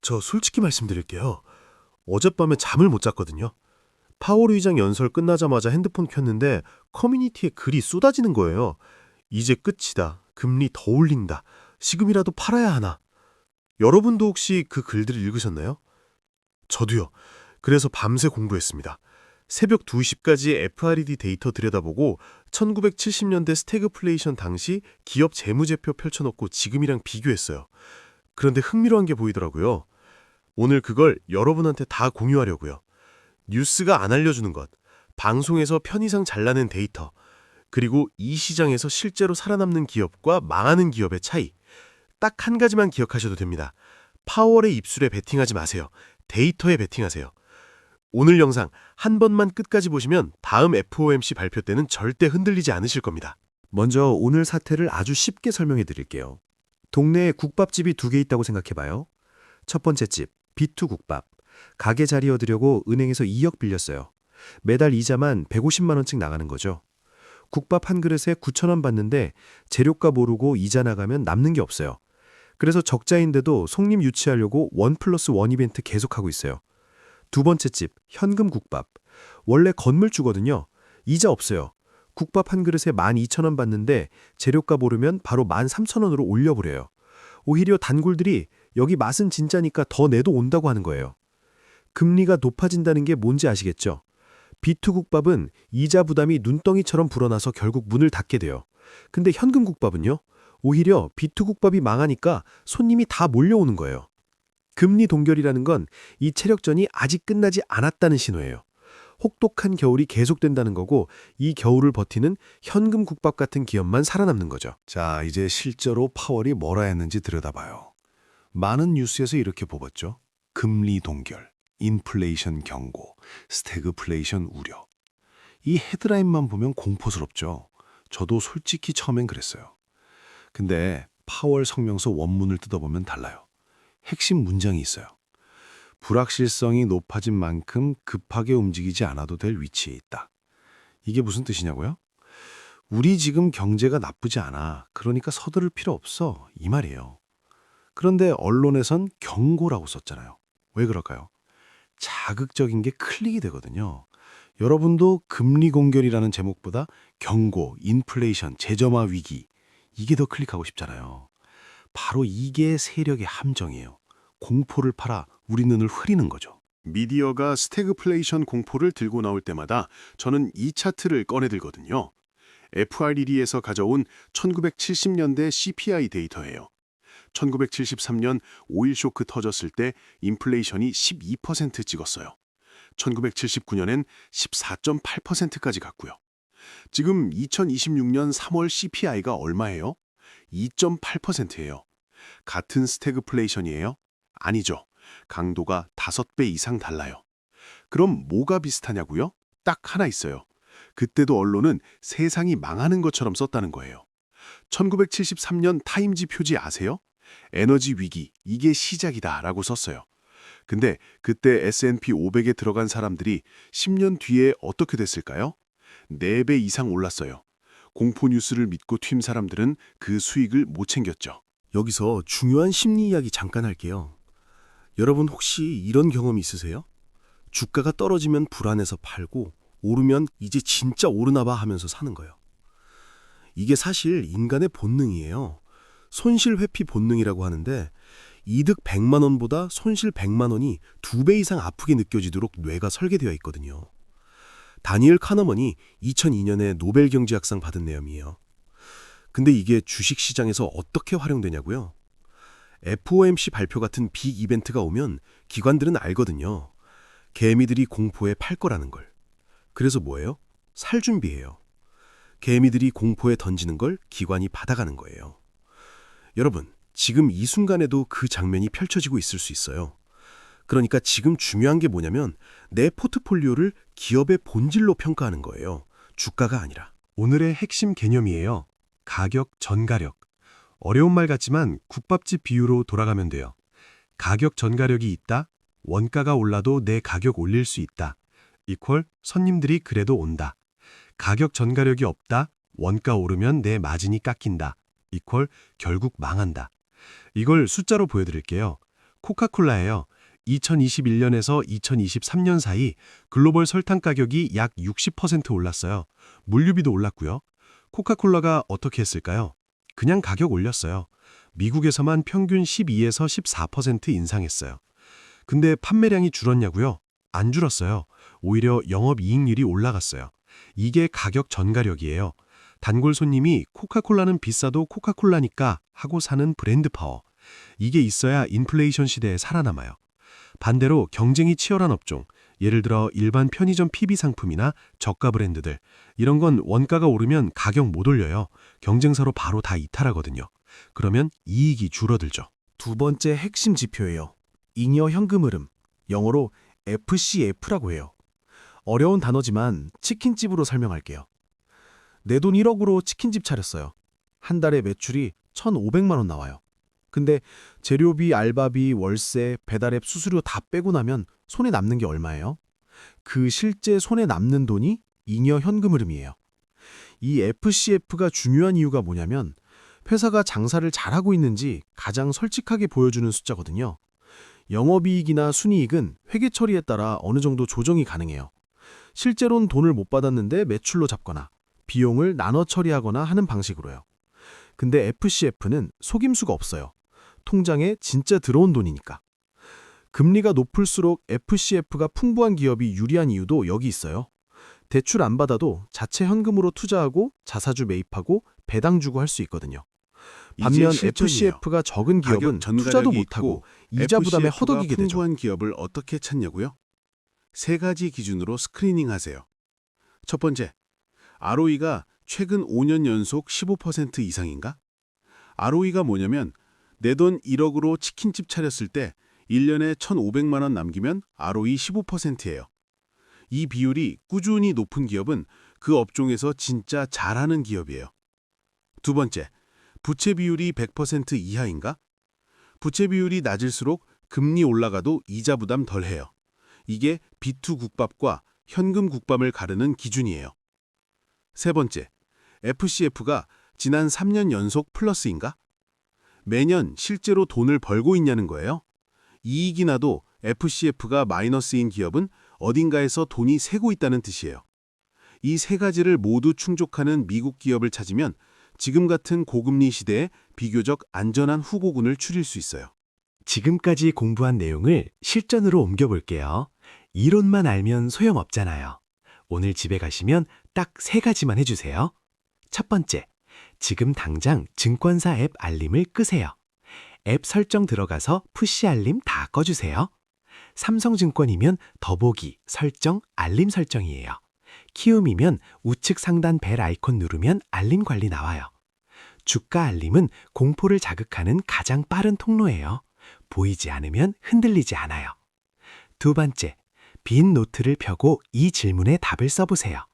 저 솔직히 말씀드릴게요. 어젯밤에 잠을 못 잤거든요. 파워류이장 연설 끝나자마자 핸드폰 켰는데 커뮤니티에 글이 쏟아지는 거예요. 이제 끝이다. 금리 더 올린다. 지금이라도 팔아야 하나. 여러분도 혹시 그 글들을 읽으셨나요? 저도요. 그래서 밤새 공부했습니다. 새벽 2시까지 FRED 데이터 들여다보고 1970년대 스태그플레이션 당시 기업 재무제표 펼쳐놓고 지금이랑 비교했어요. 그런데 흥미로운 게 보이더라고요. 오늘 그걸 여러분한테 다 공유하려고요. 뉴스가 안 알려주는 것, 방송에서 편의상 잘나는 데이터, 그리고 이 시장에서 실제로 살아남는 기업과 망하는 기업의 차이. 딱 한 가지만 기억하셔도 됩니다. 파월의 입술에 베팅하지 마세요. 데이터에 베팅하세요. 오늘 영상 한 번만 끝까지 보시면 다음 FOMC 발표 때는 절대 흔들리지 않으실 겁니다. 먼저 오늘 사태를 아주 쉽게 설명해 드릴게요. 동네에 국밥집이 2개 있다고 생각해봐요. 첫 번째 집, B2국밥. 가게 자리 얻으려고 은행에서 2억 빌렸어요. 매달 이자만 150만 원씩 나가는 거죠. 국밥 한 그릇에 9천 원 받는데 재료값 오르고 이자 나가면 남는 게 없어요. 그래서 적자인데도 손님 유치하려고 1+1 이벤트 계속하고 있어요. 두 번째 집, 현금국밥. 원래 건물주거든요. 이자 없어요. 국밥 한 그릇에 12,000원 받는데 재료값 오르면 바로 13,000원으로 올려버려요. 오히려 단골들이 여기 맛은 진짜니까 더 내도 온다고 하는 거예요. 금리가 높아진다는 게 뭔지 아시겠죠? B2국밥은 이자 부담이 눈덩이처럼 불어나서 결국 문을 닫게 돼요. 근데 현금국밥은요? 오히려 B2국밥이 망하니까 손님이 다 몰려오는 거예요. 금리 동결이라는 건 이 체력전이 아직 끝나지 않았다는 신호예요. 혹독한 겨울이 계속된다는 거고 이 겨울을 버티는 현금국밥 같은 기업만 살아남는 거죠. 자, 이제 실제로 파월이 뭐라 했는지 들여다봐요. 많은 뉴스에서 이렇게 뽑았죠. 금리 동결, 인플레이션 경고, 스태그플레이션 우려. 이 헤드라인만 보면 공포스럽죠. 저도 솔직히 처음엔 그랬어요. 근데 파월 성명서 원문을 뜯어보면 달라요. 핵심 문장이 있어요. 불확실성이 높아진 만큼 급하게 움직이지 않아도 될 위치에 있다. 이게 무슨 뜻이냐고요? 우리 지금 경제가 나쁘지 않아. 그러니까 서두를 필요 없어. 이 말이에요. 그런데 언론에선 경고라고 썼잖아요. 왜 그럴까요? 자극적인 게 클릭이 되거든요. 여러분도 금리 공결이라는 제목보다 경고, 인플레이션, 재점화 위기 이게 더 클릭하고 싶잖아요. 바로 이게 세력의 함정이에요. 공포를 팔아 우리 눈을 흐리는 거죠. 미디어가 스태그플레이션 공포를 들고 나올 때마다 저는 이 차트를 꺼내들거든요. FRED에서 가져온 1970년대 CPI 데이터예요. 1973년 오일 쇼크 터졌을 때 인플레이션이 12% 찍었어요. 1979년엔 14.8%까지 갔고요. 지금 2026년 3월 CPI가 얼마예요? 2.8%예요. 같은 스태그플레이션이에요? 아니죠. 강도가 5배 이상 달라요. 그럼 뭐가 비슷하냐고요? 딱 하나 있어요. 그때도 언론은 세상이 망하는 것처럼 썼다는 거예요. 1973년 타임지 표지 아세요? 에너지 위기, 이게 시작이다 라고 썼어요. 근데 그때 S&P 500에 들어간 사람들이 10년 뒤에 어떻게 됐을까요? 4배 이상 올랐어요. 공포 뉴스를 믿고 튄 사람들은 그 수익을 못 챙겼죠. 여기서 중요한 심리 이야기 잠깐 할게요. 여러분 혹시 이런 경험 있으세요? 주가가 떨어지면 불안해서 팔고 오르면 이제 진짜 오르나 봐 하면서 사는 거예요. 이게 사실 인간의 본능이에요. 손실 회피 본능이라고 하는데 이득 100만 원보다 손실 100만 원이 2배 이상 아프게 느껴지도록 뇌가 설계되어 있거든요. 다니엘 카너먼이 2002년에 노벨 경제학상 받은 내용이에요. 근데 이게 주식시장에서 어떻게 활용되냐고요? FOMC 발표 같은 빅 이벤트가 오면 기관들은 알거든요. 개미들이 공포에 팔 거라는 걸. 그래서 뭐예요? 살 준비해요. 개미들이 공포에 던지는 걸 기관이 받아가는 거예요. 여러분, 지금 이 순간에도 그 장면이 펼쳐지고 있을 수 있어요. 그러니까 지금 중요한 게 뭐냐면 내 포트폴리오를 기업의 본질로 평가하는 거예요. 주가가 아니라. 오늘의 핵심 개념이에요. 가격 전가력. 어려운 말 같지만 국밥집 비유로 돌아가면 돼요. 가격 전가력이 있다. 원가가 올라도 내 가격 올릴 수 있다. 이퀄 손님들이 그래도 온다. 가격 전가력이 없다. 원가 오르면 내 마진이 깎인다. 이퀄 결국 망한다. 이걸 숫자로 보여드릴게요. 코카콜라예요. 2021년에서 2023년 사이 글로벌 설탕 가격이 약 60% 올랐어요. 물류비도 올랐고요. 코카콜라가 어떻게 했을까요? 그냥 가격 올렸어요. 미국에서만 평균 12에서 14% 인상했어요. 근데 판매량이 줄었냐고요? 안 줄었어요. 오히려 영업이익률이 올라갔어요. 이게 가격 전가력이에요. 단골 손님이 코카콜라는 비싸도 코카콜라니까 하고 사는 브랜드 파워. 이게 있어야 인플레이션 시대에 살아남아요. 반대로 경쟁이 치열한 업종, 예를 들어 일반 편의점 PB 상품이나 저가 브랜드들, 이런 건 원가가 오르면 가격 못 올려요. 경쟁사로 바로 다 이탈하거든요. 그러면 이익이 줄어들죠. 두 번째 핵심 지표예요. 잉여 현금 흐름, 영어로 FCF라고 해요. 어려운 단어지만 치킨집으로 설명할게요. 내 돈 1억으로 치킨집 차렸어요. 한 달에 매출이 1,500만 원 나와요. 근데 재료비, 알바비, 월세, 배달앱 수수료 다 빼고 나면 손에 남는 게 얼마예요? 그 실제 손에 남는 돈이 잉여 현금 흐름이에요. 이 FCF가 중요한 이유가 뭐냐면 회사가 장사를 잘하고 있는지 가장 솔직하게 보여주는 숫자거든요. 영업이익이나 순이익은 회계 처리에 따라 어느 정도 조정이 가능해요. 실제로는 돈을 못 받았는데 매출로 잡거나 비용을 나눠 처리하거나 하는 방식으로요. 근데 FCF는 속임수가 없어요. 통장에 진짜 들어온 돈이니까. 금리가 높을수록 FCF가 풍부한 기업이 유리한 이유도 여기 있어요. 대출 안 받아도 자체 현금으로 투자하고 자사주 매입하고 배당 주고 할 수 있거든요. 반면 이제 실전이에요. FCF가 적은 기업은 가격 전가력이 투자도 못하고 이자 부담에 FCF가 허덕이게 되죠. 풍부한 기업을 어떻게 찾냐고요? 세 가지 기준으로 스크리닝 하세요. 첫 번째, ROE가 최근 5년 연속 15% 이상인가? ROE가 뭐냐면 내 돈 1억으로 치킨집 차렸을 때 1년에 1,500만 원 남기면 ROE 15%예요. 이 비율이 꾸준히 높은 기업은 그 업종에서 진짜 잘하는 기업이에요. 두 번째, 부채 비율이 100% 이하인가? 부채 비율이 낮을수록 금리 올라가도 이자 부담 덜해요. 이게 B2 국밥과 현금 국밥을 가르는 기준이에요. 세 번째, FCF가 지난 3년 연속 플러스인가? 매년 실제로 돈을 벌고 있냐는 거예요. 이익이 나도 FCF가 마이너스인 기업은 어딘가에서 돈이 새고 있다는 뜻이에요. 이 세 가지를 모두 충족하는 미국 기업을 찾으면 지금 같은 고금리 시대에 비교적 안전한 후보군을 추릴 수 있어요. 지금까지 공부한 내용을 실전으로 옮겨볼게요. 이론만 알면 소용없잖아요. 오늘 집에 가시면 딱 3가지만 해주세요. 첫 번째, 지금 당장 증권사 앱 알림을 끄세요. 앱 설정 들어가서 푸시 알림 다 꺼주세요. 삼성증권이면 더보기, 설정, 알림 설정이에요. 키움이면 우측 상단 벨 아이콘 누르면 알림 관리 나와요. 주가 알림은 공포를 자극하는 가장 빠른 통로예요. 보이지 않으면 흔들리지 않아요. 두 번째, 빈 노트를 펴고 이 질문에 답을 써보세요.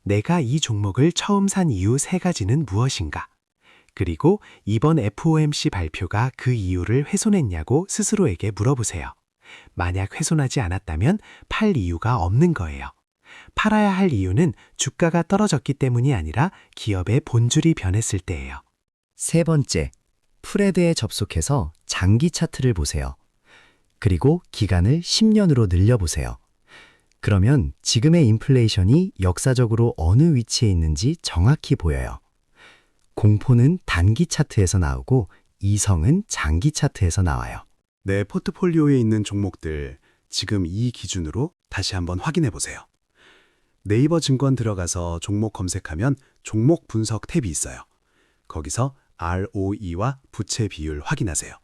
내가 이 종목을 처음 산 이유 3가지는 무엇인가? 그리고 이번 FOMC 발표가 그 이유를 훼손했냐고 스스로에게 물어보세요. 만약 훼손하지 않았다면 팔 이유가 없는 거예요. 팔아야 할 이유는 주가가 떨어졌기 때문이 아니라 기업의 본질이 변했을 때예요. 세 번째, 프레드에 접속해서 장기 차트를 보세요. 그리고 기간을 10년으로 늘려보세요. 그러면 지금의 인플레이션이 역사적으로 어느 위치에 있는지 정확히 보여요. 공포는 단기 차트에서 나오고 이성은 장기 차트에서 나와요. 내 포트폴리오에 있는 종목들 지금 이 기준으로 다시 한번 확인해 보세요. 네이버 증권 들어가서 종목 검색하면 종목 분석 탭이 있어요. 거기서 ROE와 부채 비율 확인하세요.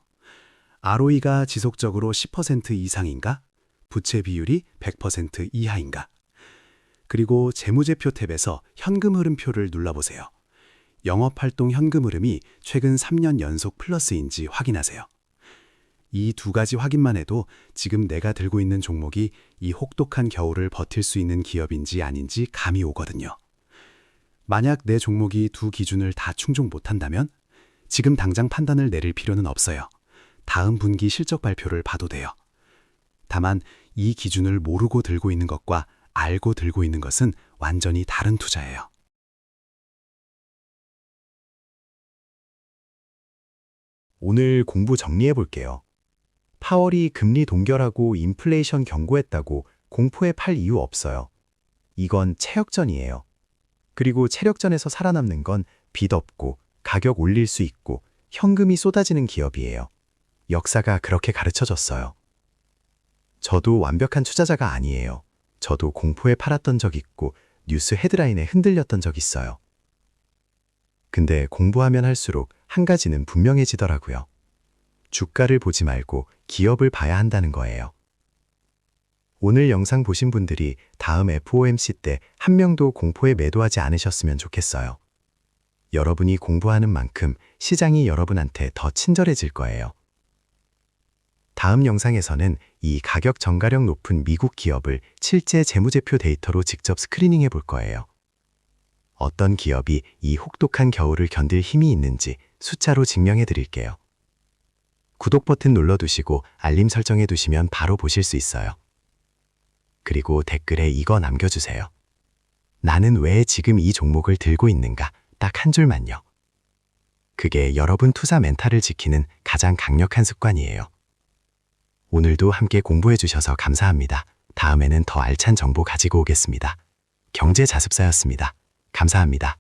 ROE가 지속적으로 10% 이상인가? 부채 비율이 100% 이하인가? 그리고 재무제표 탭에서 현금 흐름표를 눌러보세요. 영업활동 현금 흐름이 최근 3년 연속 플러스인지 확인하세요. 이 2가지 확인만 해도 지금 내가 들고 있는 종목이 이 혹독한 겨울을 버틸 수 있는 기업인지 아닌지 감이 오거든요. 만약 내 종목이 2 기준을 다 충족 못한다면 지금 당장 판단을 내릴 필요는 없어요. 다음 분기 실적 발표를 봐도 돼요. 다만 이 기준을 모르고 들고 있는 것과 알고 들고 있는 것은 완전히 다른 투자예요. 오늘 공부 정리해 볼게요. 파월이 금리 동결하고 인플레이션 경고했다고 공포에 팔 이유 없어요. 이건 체력전이에요. 그리고 체력전에서 살아남는 건 빚 없고 가격 올릴 수 있고 현금이 쏟아지는 기업이에요. 역사가 그렇게 가르쳐줬어요. 저도 완벽한 투자자가 아니에요. 저도 공포에 팔았던 적 있고 뉴스 헤드라인에 흔들렸던 적 있어요. 근데 공부하면 할수록 한 가지는 분명해지더라고요. 주가를 보지 말고 기업을 봐야 한다는 거예요. 오늘 영상 보신 분들이 다음 FOMC 때 한 명도 공포에 매도하지 않으셨으면 좋겠어요. 여러분이 공부하는 만큼 시장이 여러분한테 더 친절해질 거예요. 다음 영상에서는 이 가격 전가력 높은 미국 기업을 실제 재무제표 데이터로 직접 스크리닝해 볼 거예요. 어떤 기업이 이 혹독한 겨울을 견딜 힘이 있는지 숫자로 증명해 드릴게요. 구독 버튼 눌러두시고 알림 설정해 두시면 바로 보실 수 있어요. 그리고 댓글에 이거 남겨주세요. 나는 왜 지금 이 종목을 들고 있는가? 딱 한 줄만요. 그게 여러분 투자 멘탈을 지키는 가장 강력한 습관이에요. 오늘도 함께 공부해 주셔서 감사합니다. 다음에는 더 알찬 정보 가지고 오겠습니다. 경제자습사였습니다. 감사합니다.